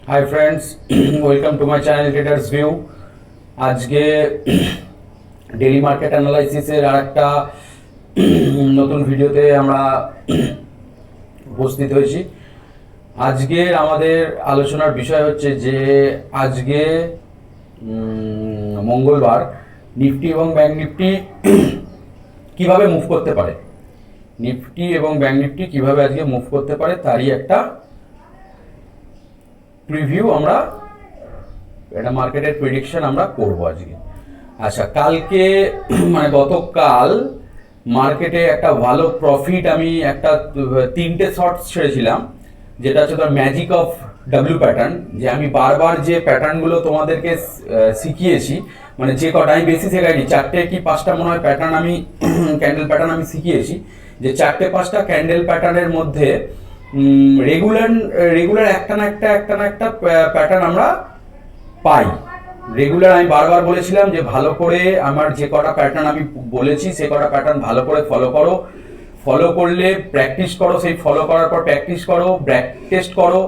Hi friends, welcome to my channel traders view. আজকে daily market অ্যানালাইসিসের আর একটা নতুন ভিডিওতে আমরা উপস্থিত হয়েছি। আজকের আমাদের আলোচনার বিষয় হচ্ছে যে আজকে মঙ্গলবার নিফটি এবং ব্যাংক নিফটি কিভাবে মুভ করতে পারে, নিফটি এবং ব্যাংক নিফটি কিভাবে আজকে মুভ করতে পারে তারই একটা প্রিভিউ, আমরা এটা মার্কেটের প্রেডিকশন আমরা করব আজকে। আচ্ছা, কালকে মানে গতকাল মার্কেটে একটা ভালো প্রফিট, আমি একটা 3টে শর্টস ছেড়েছিলাম, যেটা হচ্ছে তার ম্যাজিক অফ ডাব্লিউ প্যাটার্ন। যে আমি বারবার যে প্যাটার্নগুলো তোমাদেরকে শিখিয়েছি, মানে যে কটা আমি বেশি শেখাইনি, 4টে কি 5টা মনে হয় প্যাটার্ন আমি ক্যান্ডেল প্যাটার্ন আমি শিখিয়েছি, যে 4টে 5টা ক্যান্ডেল প্যাটার্নের মধ্যে রেগুলার একটা না একটা প্যাটার্ন আমরা পাই। রেগুলার আমি বারবার বলেছিলাম যে ভালো করে আমার যে কটা প্যাটার্ন আমি বলেছি সে কটা প্যাটার্ন ভালো করে ফলো করো, ফলো করলে প্র্যাকটিস করো, সেই ফলো করার পর প্র্যাকটিস করো, ব্যাক টেস্ট করো।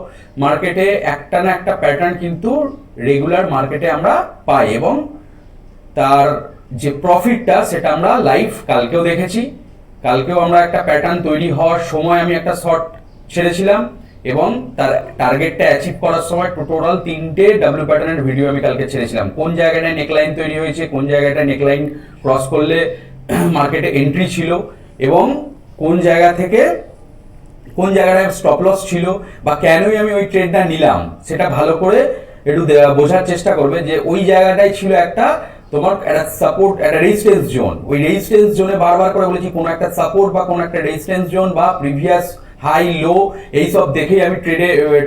মার্কেটে একটা না একটা প্যাটার্ন কিন্তু রেগুলার মার্কেটে আমরা পাই, এবং তার যে প্রফিটটা সেটা আমরা লাইভ কালকেও দেখেছি। কালকেও আমরা একটা প্যাটার্ন তৈরি হওয়ার সময় আমি একটা শর্ট ছেড়েছিলাম, এবং তার টার্গেটটা অ্যাচিভ করার সময় টোটাল 3টে ডাব্লিউ প্যাটার্নের ভিডিও আমি কালকে ছেড়েছিলাম। কোন জায়গাটায় নেকলাইন তৈরি হয়েছে, কোন জায়গাটায় নেকলাইন ক্রস করলে মার্কেটে এন্ট্রি ছিল, এবং কোন জায়গা থেকে কোন জায়গাটায় স্টপ লস ছিল, বা কেনই আমি ওই ট্রেডটা নিলাম সেটা ভালো করে একটু বোঝার চেষ্টা করবে। যে ওই জায়গাটাই ছিল একটা তোমার একটা সাপোর্ট, একটা রেজিস্ট্যান্স জোন। ওই রেজিস্ট্যান্স জোনে বারবার করে বলেছি কোনো একটা সাপোর্ট বা কোনো একটা রেজিস্ট্যান্স জোন বা প্রিভিয়াস হাই লো এইসব দেখেই আমি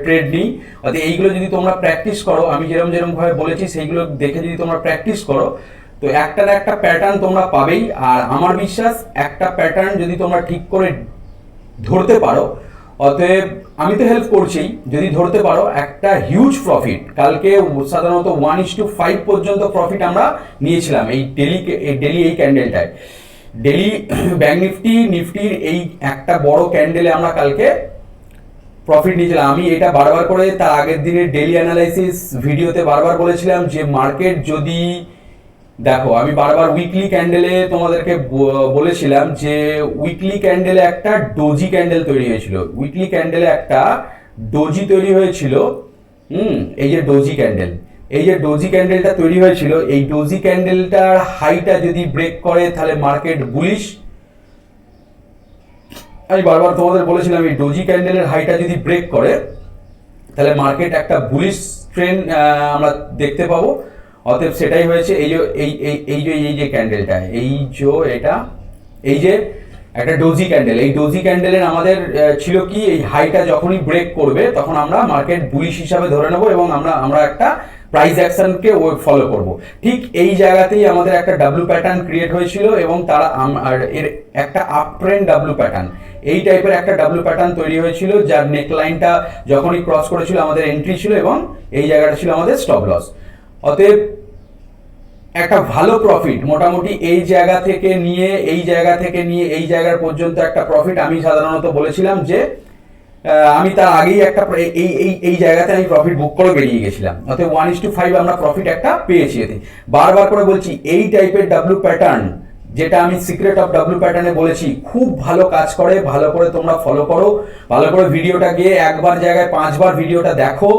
ট্রেড নিই। অর্থাৎ এইগুলো যদি তোমরা প্র্যাকটিস করো, আমি যেরকম ভাবে বলেছি সেইগুলো দেখে যদি তোমরা প্র্যাকটিস করো, তো একটা না একটা প্যাটার্ন তোমরা পাবেই। আর আমার বিশ্বাস একটা প্যাটার্ন যদি তোমরা ঠিক করে ধরতে পারো, অতএব আমি তো হেল্প করছি, যদি ধরতে পারো একটা হিউজ প্রফিট। কালকে সাধারণত 1:5 পর্যন্ত প্রফিট আমরা নিয়েছিলাম এই ডেলি এই ক্যান্ডেলটায়। ডেলি ব্যাংক নিফটির এই একটা বড় ক্যান্ডেলে আমরা কালকে প্রফিট নিয়েছিলাম। আমি এটা বারবার করে তার আগের দিনের ডেলি অ্যানালাইসিস ভিডিওতে বারবার বলেছিলাম যে মার্কেট যদি দেখো, আমি বারবার উইকলি ক্যান্ডেলে তোমাদেরকে বলেছিলাম যে উইকলি ক্যান্ডেলে একটা ডোজি ক্যান্ডেল তৈরি হয়েছিল, উইকলি ক্যান্ডেলে একটা ডোজি তৈরি হয়েছিল। এই যে ডোজি ক্যান্ডেল, এই যে ডোজি ক্যান্ডেলটা তৈরি হয়েছিল, এই ডোজি ক্যান্ডেলটার হাইটা যদি ব্রেক করে তাহলে মার্কেট বুলিশ। আমি বারবার তোমাদের বলেছিলাম এই ডোজি ক্যান্ডেলের হাইটা যদি ব্রেক করে তাহলে মার্কেট একটা বুলিশ ট্রেন্ড আমরা দেখতে পাবো। অতএব সেটাই হয়েছে। এই যে ক্যান্ডেলটা, এই যে একটা ডোজি ক্যান্ডেল, এই ডোজি ক্যান্ডেলের আমাদের ছিল কি, এই হাইটা যখনই ব্রেক করবে তখন আমরা মার্কেট বুলিশ হিসাবে ধরে নেব, এবং আমরা একটা প্রাইস অ্যাকশনকে ফলো করব। ঠিক এই জায়গাতেই আমাদের একটা ডাব্লিউ প্যাটার্ন ক্রিয়েট হয়েছিল, এবং তারা এর একটা আপ ট্রেন্ড ডাব্লিউ প্যাটার্ন, এই টাইপের একটা ডাব্লিউ প্যাটার্ন তৈরি হয়েছিল, যার নেকলাইনটা যখনই ক্রস করেছিল আমাদের এন্ট্রি ছিল, এবং এই জায়গাটা ছিল আমাদের স্টপ লস। অতএব একটা ভালো প্রফিট মোটামুটি এই জায়গা থেকে নিয়ে এই জায়গার পর্যন্ত একটা প্রফিট আমি সাধারণত বলেছিলাম যে আমি তার আগেই একটা এই জায়গাতে আমি প্রফিট বুক করে বেরিয়ে গেছিলাম। অতএব 1:5 আমরা প্রফিট একটা পেয়েছি। এতে বারবার করে বলছি এই টাইপের ডাব্লিউ প্যাটার্ন, যেটা আমি সিক্রেট অফ ডাব্লিউ প্যাটার্নে বলেছি, খুব ভালো কাজ করে। ভালো করে তোমরা ফলো করো, ভালো করে ভিডিওটা গিয়ে একবার জায়গায় 5বার ভিডিওটা দেখো।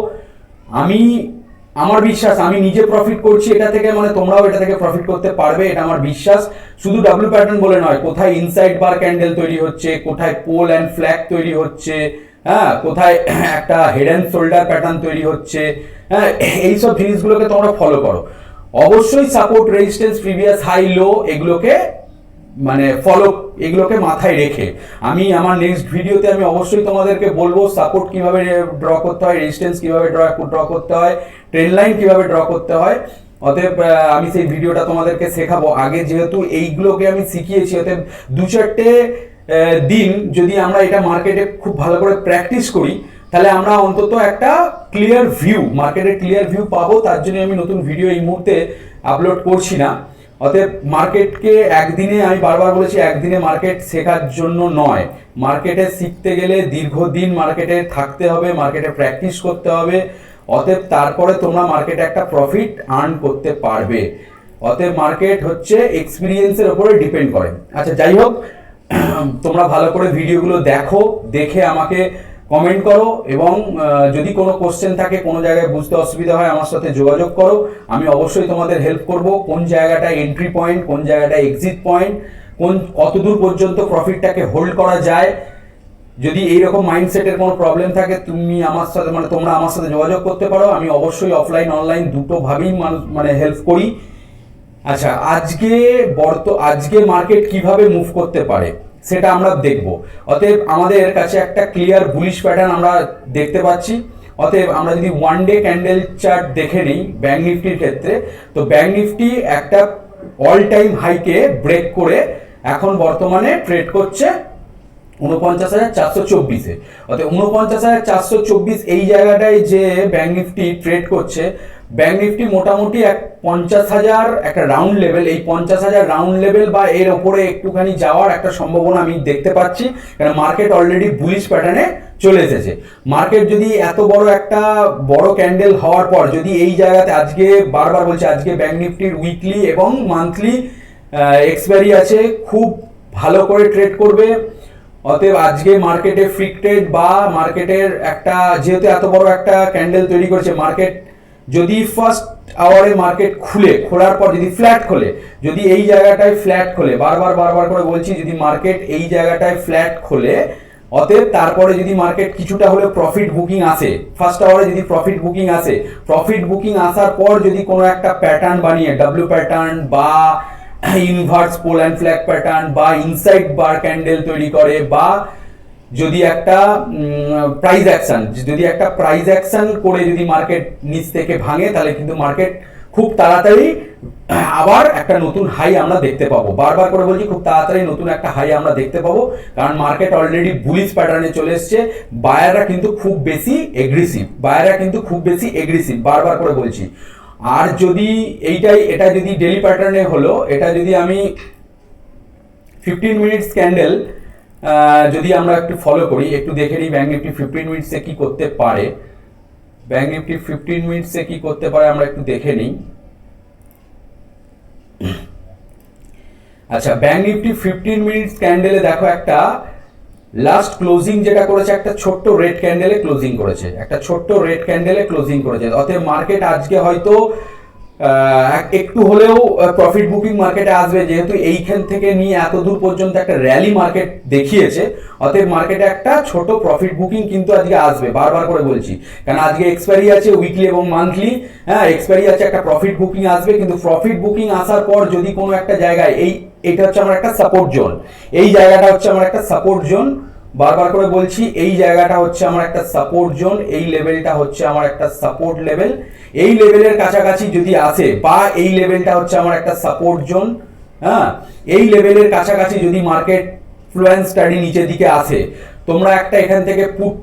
আমার বিশ্বাস আমি নিজে প্রফিট করছি এটা থেকে, মানে তোমরাও এটা থেকে প্রফিট করতে পারবে, এটা আমার বিশ্বাস। শুধু ডাব্লিউ প্যাটার্ন বলে নয়, কোথায় ইনসাইড বার ক্যান্ডেল তৈরি হচ্ছে, কোথায় পোল অ্যান্ড ফ্ল্যাগ তৈরি হচ্ছে, হ্যাঁ, কোথায় একটা হেড অ্যান্ড শোল্ডার প্যাটার্ন তৈরি হচ্ছে, হ্যাঁ, এইসব জিনিসগুলোকে তোমরা ফলো করো। অবশ্যই support, resistance, previous high low এগুলোকে মানে এগুলোকে মাথায় রেখে আমি আমার নেক্সট ভিডিওতে আমি অবশ্যই তোমাদেরকে বলবো সাপোর্ট কিভাবে ড্র করতে হয়, রেজিস্ট্যান্স কিভাবে ড্র করতে হয়, ট্রেন্ড লাইন কিভাবে ড্র করতে হয়। অতএব আমি সেই ভিডিওটা তোমাদেরকে শেখাবো। আগে যেহেতু এইগুলোকে আমি শিখিয়েছি, অতএব 2-4টে দিন যদি আমরা এটা মার্কেটে খুব ভালো করে প্র্যাকটিস করি, তাহলে আমরা অন্তত একটা ক্লিয়ার ভিউ, মার্কেটের ক্লিয়ার ভিউ পাবো। তার জন্য আমি নতুন ভিডিও এই মুহূর্তে আপলোড করছি না। অতএব মার্কেটকে একদিনে, আমি বারবার বলেছি, একদিনে মার্কেট শেখার জন্য নয়। মার্কেটে শিখতে গেলে দীর্ঘদিন মার্কেটে থাকতে হবে, মার্কেটে প্র্যাকটিস করতে হবে। অতএব তারপরে তোমরা মার্কেটে একটা প্রফিট আর্ন করতে পারবে। অতএব মার্কেট হচ্ছে এক্সপিরিয়েন্সের উপরে ডিপেন্ড করে। আচ্ছা যাই হোক, তোমরা ভালো করে ভিডিওগুলো দেখো, দেখে আমাকে কমেন্ট করো, এবং যদি কোনো কোশ্চেন থাকে, কোনো জায়গায় বুঝতে অসুবিধা হয়, আমার সাথে যোগাযোগ করো। আমি অবশ্যই তোমাদের হেল্প করব। কোন জায়গাটা এন্ট্রি পয়েন্ট, কোন জায়গাটা এক্সিট পয়েন্ট, কতদূর পর্যন্ত প্রফিটটাকে হোল্ড করা যায়, যদি এইরকম মাইন্ডসেটের কোনো প্রবলেম থাকে তুমি আমার সাথে তোমরা আমার সাথে যোগাযোগ করতে পারো। আমি অবশ্যই অফলাইন অনলাইন দুটো ভাবেই হেল্প করি। আচ্ছা, আজকে মার্কেট কিভাবে মুভ করতে পারে সেটা আমরা দেখব। অতএব আমাদের কাছে একটা ক্লিয়ার বুলিশ প্যাটার্ন আমরা দেখতে পাচ্ছি। অতএব আমরা যদি ওয়ান ডে ক্যান্ডেল চার্ট দেখে নিই ব্যাংক নিফটির ক্ষেত্রে, তো ব্যাংক নিফটি একটা অল টাইম হাইকে ব্রেক করে এখন বর্তমানে ট্রেড করছে 49,424-এ। অর্থাৎ 49,424 এই জায়গাটায় যে ব্যাংক নিফটি ট্রেড করছে, ব্যাংক নিফটি মোটামুটি 50,000 একটা রাউন্ড লেভেল, এই 50,000 রাউন্ড লেভেল বা এর ওপরে একটুখানি যাওয়ার একটা সম্ভাবনা আমি দেখতে পাচ্ছি, কারণ মার্কেট অলরেডি বুলিশ প্যাটার্নে চলে এসেছে। মার্কেট যদি এত একটা বড় ক্যান্ডেল হওয়ার পর যদি এই জায়গাতে, আজকে বারবার বলছি, আজকে ব্যাংক নিফটির উইকলি এবং মান্থলি এক্সপায়ারি আছে, খুব ভালো করে ট্রেড করবে। অতএব আজকে মার্কেটে ফ্রি ট্রেড বা মার্কেটের একটা, যেহেতু এত বড় একটা ক্যান্ডেল তৈরি করেছে, মার্কেট যদি ফার্স্ট আওয়ারে মার্কেট খোলার পর যদি ফ্ল্যাট খোলে, যদি এই জায়গাটায় ফ্ল্যাট খোলে, বারবার করে বলছি, যদি মার্কেট এই জায়গাটায় ফ্ল্যাট খোলে, অতএব তারপরে যদি মার্কেট কিছুটা হলে প্রফিট বুকিং আসে, ফার্স্ট আওয়ারে যদি প্রফিট বুকিং আসে, প্রফিট বুকিং আসার পর যদি কোনো একটা প্যাটার্ন বানিয়ে, ডাব্লিউ প্যাটার্ন বা inverse pole and flag pattern বা ইনসাইড বার ক্যান্ডেল তৈরি করে, বা যদি একটা প্রাইস অ্যাকশন করে যদি মার্কেট নিচ থেকে ভাঙে, তাহলে কিন্তু মার্কেট খুব তাড়াতাড়ি আবার একটা নতুন হাই আমরা দেখতে পাবো। বারবার করে বলছি, খুব তাড়াতাড়ি নতুন একটা হাই আমরা দেখতে পাবো, কারণ মার্কেট অলরেডি বুলিশ প্যাটার্নে চলে এসছে। বায়াররা কিন্তু খুব বেশি এগ্রেসিভ, বারবার করে বলছি। আর যদি এটা যদি ডেলি প্যাটার্নে হলো, এটা যদি আমি 15 মিনিটস ক্যান্ডেল যদি আমরা একটু ফলো করি, একটু দেখে নিই ব্যাংক নিফটি 15 মিনিটসে কি করতে পারে। ব্যাংক নিফটি 15 মিনিটসে কি করতে পারে আমরা একটু দেখে নিই। আচ্ছা, ব্যাংক নিফটি 15 মিনিটস ক্যান্ডেলে দেখো, একটা লাস্ট ক্লোজিং যেটা করেছে, একটা ছোট্ট রেড ক্যান্ডেলে ক্লোজিং করেছে, অতএব মার্কেট আজকে হয়তো একটু হলেও প্রফিট বুকিং মার্কেটে আসবে, যেহেতু এইখান থেকে নিয়ে এত দূর পর্যন্ত একটা র্যালি মার্কেট দেখিয়েছে। অতএব মার্কেটে একটা ছোট প্রফিট বুকিং কিন্তু আজকে আসবে, বারবার করে বলছি, কারণ আজকে এক্সপায়ারি আছে উইকলি এবং মান্থলি, এক্সপায়ারি আছে, একটা প্রফিট বুকিং আসবে। কিন্তু প্রফিট বুকিং আসার পর যদি কোনো একটা জায়গায়, এইটা হচ্ছে আমার একটা সাপোর্ট জোন, এই জায়গাটা হচ্ছে আমার একটা সাপোর্ট জোন, বারবার করে বলছি, এই জায়গাটা হচ্ছে আমার একটা সাপোর্ট জোন, এই লেভেলটা হচ্ছে আমার একটা সাপোর্ট লেভেল, এই লেভেলের কাছাকাছি যদি আসে, বা এই লেভেলটা হচ্ছে আমার একটা সাপোর্ট জোন, এই লেভেলের কাছাকাছি যদি মার্কেট ফ্লুয়েন্স স্টাডি নিচের দিকে আসে, তোমরা একটা এখান থেকে পুট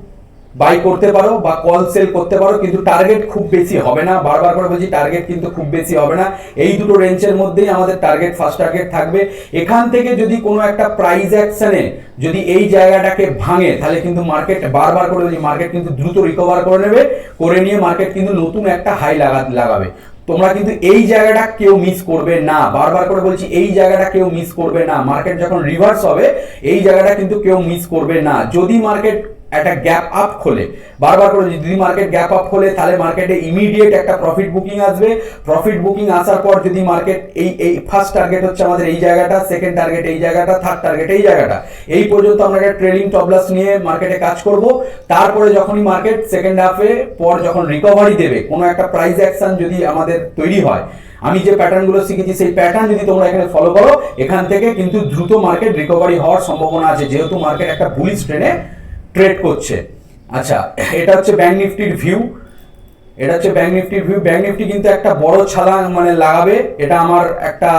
বাই করতে পারো বা কল সেল করতে পারো, কিন্তু টার্গেট খুব বেশি হবে না। বারবার করে বলছি, টার্গেট কিন্তু খুব বেশি হবে না। এই দুটো রেঞ্জের মধ্যেই আমাদের ফার্স্ট টার্গেট থাকবে। এখান থেকে যদি কোনো একটা প্রাইস অ্যাকশনে যদি এই জায়গাটাকে ভাঙে, তাহলে কিন্তু মার্কেট, বারবার করে বলছি, মার্কেট কিন্তু দ্রুত রিকভার করে নিয়ে মার্কেট কিন্তু নতুন একটা হাই লাগাবে। তোমরা কিন্তু এই জায়গাটা কেউ মিস করবে না, বারবার করে বলছি, এই জায়গাটা কেউ মিস করবে না। মার্কেট যখন রিভার্স হবে, এই জায়গাটা কিন্তু কেউ মিস করবে না। যদি মার্কেট একটা গ্যাপ আপ খোলে, বারবার করে যদি মার্কেট গ্যাপ আপ খোলে, তাহলে মার্কেটে ইমিডিয়েট একটা প্রফিট বুকিং আসবে। প্রফিট বুকিং আসার পর যদি মার্কেট এই ফার্স্ট টার্গেট হচ্ছে আমাদের এই জায়গাটা, সেকেন্ড টার্গেট এই জায়গাটা, থার্ড টার্গেট এই জায়গাটা, এই পর্যন্ত আমরা একটা ট্রেলিং টপ লস নিয়ে মার্কেটে কাজ করব। তারপরে যখনই মার্কেট সেকেন্ড হাফে পর যখন রিকভারি দেবে, কোনো একটা প্রাইস অ্যাকশন যদি আমাদের তৈরি হয়, আমি যে প্যাটার্নগুলো শিখেছি সেই প্যাটার্ন যদি তোমরা এখানে ফলো করো, এখান থেকে কিন্তু দ্রুত মার্কেট রিকভারি হওয়ার সম্ভাবনা আছে, যেহেতু মার্কেট একটা বুলিশ ট্রেনে ট্রেড করছে। আচ্ছা, এটা হচ্ছে ব্যাংক নিফটির ভিউ, ব্যাংক নিফটি কিন্তু একটা বড় ছালাং লাগাবে, এটা আমার একটা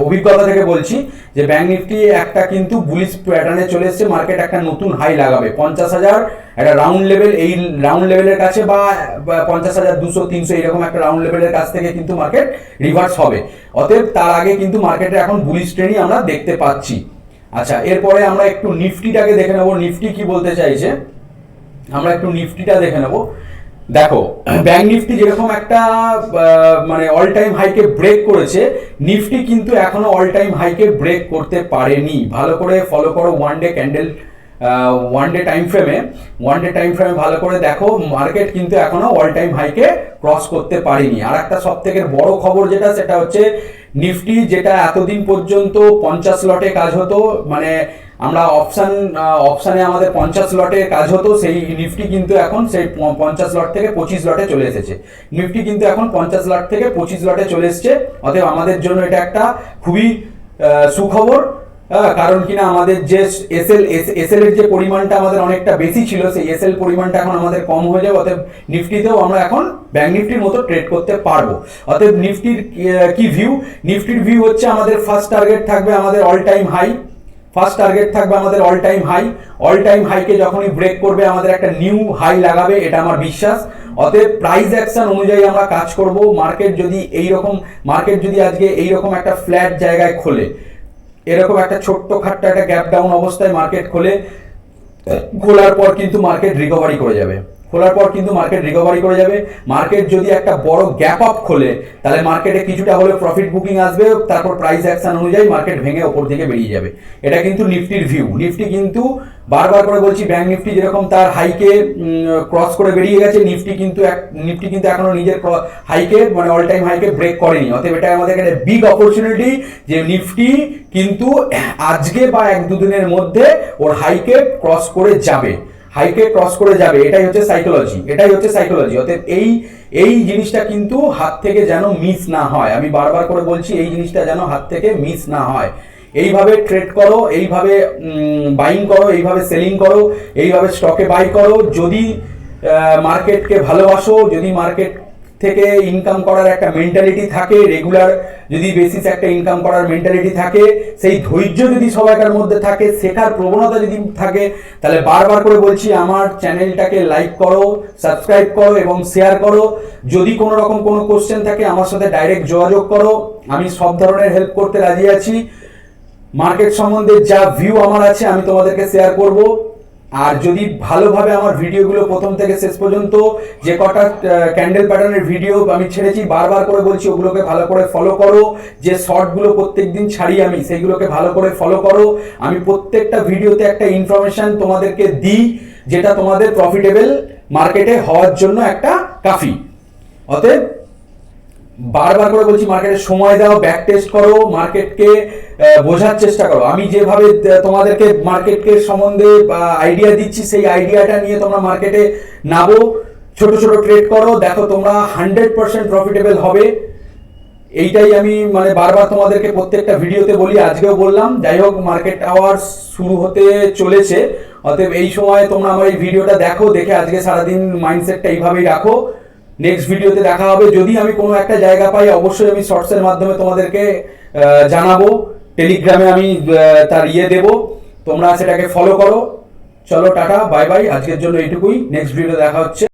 অভিজ্ঞতা থেকে বলছি, যে ব্যাংক নিফটি একটা কিন্তু বুলিশ প্যাটার্নে চলে এসেছে। মার্কেট একটা নতুন হাই লাগাবে 50,000 একটা রাউন্ড লেভেল, এই রাউন্ড লেভেলের কাছে বা 50,200 300 এরকম একটা রাউন্ড লেভেলের কাছ থেকে কিন্তু মার্কেট রিভার্স হবে। অতএব তার আগে কিন্তু মার্কেটে এখন বুলিশ ট্রেনই আমরা দেখতে পাচ্ছি। আচ্ছা, এরপরে আমরা একটু নিফটিটাকে দেখে নেব, নিফটি কি বলতে চাইছে, আমরা একটু নিফটিটা দেখে নেব। দেখো ব্যাংক নিফটি যেরকম একটা মানে অল টাইম হাইকে ব্রেক করেছে, নিফটি কিন্তু এখনো অল টাইম হাইকে ব্রেক করতে পারেনি। ভালো করে ফলো করো one day candle, one day time ফ্রেমে ভালো করে দেখো, মার্কেট কিন্তু এখনো অল টাইম হাইকে ক্রস করতে পারেনি। আর একটা সব থেকে বড় খবর যেটা, সেটা হচ্ছে নিফটি যেটা এতদিন পর্যন্ত 50 লটে কাজ হতো, মানে আমরা অপশানে আমাদের 50 লটে কাজ হতো, সেই নিফটি কিন্তু এখন সেই 50 লট থেকে 25 লটে চলে এসেছে। নিফটি কিন্তু এখন 50 লট থেকে 25 লটে চলে এসেছে। অতএব আমাদের জন্য এটা একটা খুবই সুখবর, কারণ কিনা আমাদের যে এসএল এর যে পরিমাণটা আমাদের অনেকটা বেশি ছিল, সেই এসএল পরিমাণটা এখন আমাদের কম হয়ে যাবে। অতএব নিফটিতেও আমরা এখন ব্যাংক নিফটির মতো ট্রেড করতে পারবো। অতএব নিফটির কি ভিউ, নিফটির ভিউ হচ্ছে আমাদের ফার্স্ট টার্গেট থাকবে আমাদের all time high, all time হাইকে যখনই ব্রেক করবে আমাদের একটা নিউ হাই লাগাবে, এটা আমার বিশ্বাস। অতএব প্রাইস অ্যাকশন অনুযায়ী আমরা কাজ করব। মার্কেট যদি আজকে এইরকম একটা ফ্ল্যাট জায়গায় খোলে, এরকম একটা ছোট্ট খাট্ট একটা গ্যাপ ডাউন অবস্থায় মার্কেট খোলার পর কিন্তু মার্কেট রিকভারি করে যাবে। মার্কেট যদি একটা বড় গ্যাপ আপ খোলে, তাহলে মার্কেটে কিছুটা হলে প্রফিট বুকিং আসবে, তারপর প্রাইস অ্যাকশন অনুযায়ী মার্কেট ভেঙে ওপর দিকে বেরিয়ে যাবে। এটা কিন্তু নিফটির ভিউ। নিফটি কিন্তু বারবার করে বলছি, ব্যাংক নিফটি যেরকম তার হাইকে ক্রস করে বেরিয়ে গেছে, নিফটি কিন্তু এখনো নিজের হাইকে মানে অল টাইম হাইকে ব্রেক করেনি। অতএব এটা আমাদের কাছে বিগ অপরচুনিটি যে নিফটি কিন্তু আজকে বা 1-2 দিনের মধ্যে ওর হাইকে ক্রস করে যাবে, এটাই হচ্ছে সাইকোলজি। অতএব এই জিনিসটা কিন্তু হাত থেকে যেন মিস না হয়। আমি বারবার করে বলছি, এই জিনিসটা যেন হাত থেকে মিস না হয়। এইভাবে ট্রেড করো, এইভাবে বাইং করো, এইভাবে সেলিং করো, এইভাবে স্টকে বাই করো। যদি মার্কেটকে ভালোবাসো, যদি মার্কেট থেকে ইনকাম করার একটা মেন্টালিটি থাকে, রেগুলার যদি বেসিস একটা ইনকাম করার মেন্টালিটি থাকে, সেই ধৈর্য যদি সবাইকার মধ্যে থাকে, শেখার প্রবণতা যদি থাকে, তাহলে বারবার করে বলছি আমার চ্যানেলটাকে লাইক করো, সাবস্ক্রাইব করো এবং শেয়ার করো। যদি কোনো রকম কোনো কোশ্চেন থাকে আমার সাথে ডাইরেক্ট যোগাযোগ করো, আমি সব ধরনের হেল্প করতে রাজি আছি। মার্কেট সম্বন্ধে যা ভিউ আমার আছে আমি তোমাদেরকে শেয়ার করব। আর যদি ভালোভাবে আমার ভিডিওগুলো প্রথম থেকে শেষ পর্যন্ত যে কটা ক্যান্ডেল প্যাটার্নের ভিডিও আমি ছেড়েছি, বারবার করে বলছি ওগুলোকে ভালো করে ফলো করো। যে শর্টগুলো প্রত্যেকদিন ছাড়ি আমি, সেইগুলোকে ভালো করে ফলো করো। আমি প্রত্যেকটা ভিডিওতে একটা ইনফরমেশন তোমাদেরকে দিই, যেটা তোমাদের প্রফিটেবল মার্কেটে হওয়ার জন্য একটা কাফি। অতএব বারবার করে বলছি, মার্কেটে সময় দাও, ব্যাক টেস্ট করো, মার্কেটকে বোঝার চেষ্টা করো। আমি যেভাবে তোমাদেরকে মার্কেটকে সম্বন্ধে আইডিয়া দিচ্ছি, সেই আইডিয়াটা নিয়ে তোমরা মার্কেটে নামো, ছোট ছোট ট্রেড করো, দেখো তোমরা 100% প্রফিটেবল হবে। এইটাই আমি মানে বারবার তোমাদেরকে প্রত্যেকটা ভিডিওতে বলি, আজকেও বললাম। যাই হোক, মার্কেট আওয়ার্স শুরু হতে চলেছে। অতএব এই সময় তোমরা আমার এই ভিডিওটা দেখো, দেখে আজকে সারাদিন মাইন্ডসেটটা এইভাবেই রাখো। নেক্সট ভিডিওতে দেখা হবে। যদি আমি কোনো একটা জায়গা পাই, অবশ্যই আমি শর্টসের মাধ্যমে তোমাদেরকে জানাবো। টেলিগ্রামে আমি তার দেবো, তোমরা সেটাকে ফলো করো। চলো টাটা, বাই বাই, আজকের জন্য এইটুকুই। নেক্সট ভিডিও দেখা হচ্ছে।